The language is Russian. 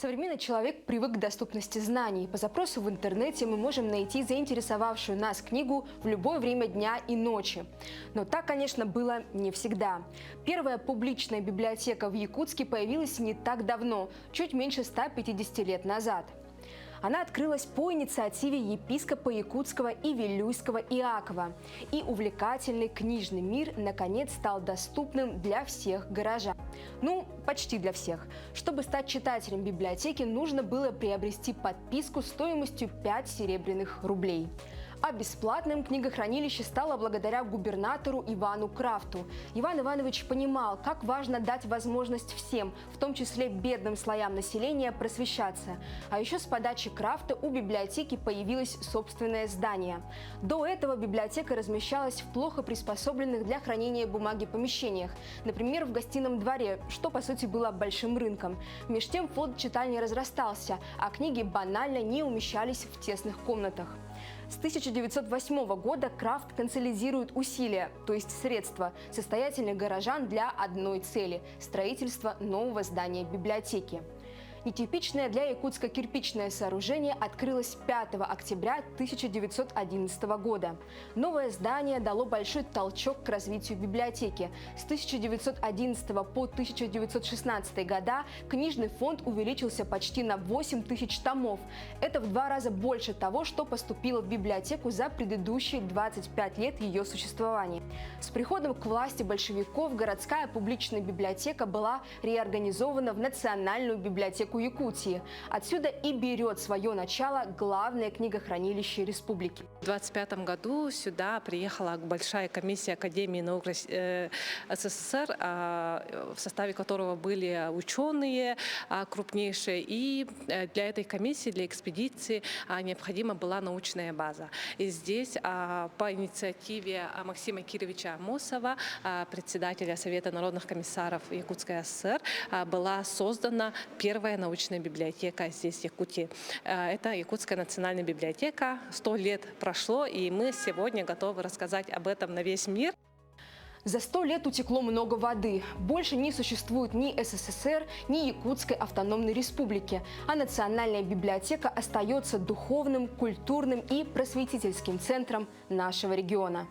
Современный человек привык к доступности знаний. По запросу в интернете мы можем найти заинтересовавшую нас книгу в любое время дня и ночи. Но так, конечно, было не всегда. Первая публичная библиотека в Якутске появилась не так давно, чуть меньше 150 лет назад. Она открылась по инициативе епископа Якутского и Вилюйского Иакова. И увлекательный книжный мир наконец стал доступным для всех горожан. Ну, почти для всех. Чтобы стать читателем библиотеки, нужно было приобрести подписку стоимостью 5 серебряных рублей. А бесплатным книгохранилище стало благодаря губернатору Ивану Крафту. Иван Иванович понимал, как важно дать возможность всем, в том числе бедным слоям населения, просвещаться. А еще с подачи Крафта у библиотеки появилось собственное здание. До этого библиотека размещалась в плохо приспособленных для хранения бумаги помещениях, например, в гостином дворе, что по сути было большим рынком. Меж тем фонд читальни разрастался, а книги банально не умещались в тесных комнатах. С 1908 года Крафт консолидирует усилия, то есть средства, состоятельных горожан для одной цели – строительства нового здания библиотеки. Нетипичное для Якутска кирпичное сооружение открылось 5 октября 1911 года. Новое здание дало большой толчок к развитию библиотеки. С 1911 по 1916 года книжный фонд увеличился почти на 8 тысяч томов. Это в 2 раза больше того, что поступило в библиотеку за предыдущие 25 лет ее существования. С приходом к власти большевиков городская публичная библиотека была реорганизована в Национальную библиотеку Якутии. Отсюда и берет свое начало главное книгохранилище республики. В 1925 году сюда приехала большая комиссия Академии наук СССР, в составе которого были ученые крупнейшие. И для этой комиссии, для экспедиции необходима была научная база. И здесь по инициативе Максима Кировича Амосова, председателя Совета народных комиссаров Якутской ССР, была создана первая научная библиотека здесь, в Якутии. Это Якутская национальная библиотека. 100 лет прошло, и мы сегодня готовы рассказать об этом на весь мир. За 100 лет утекло много воды. Больше не существует ни СССР, ни Якутской автономной республики. А Национальная библиотека остается духовным, культурным и просветительским центром нашего региона.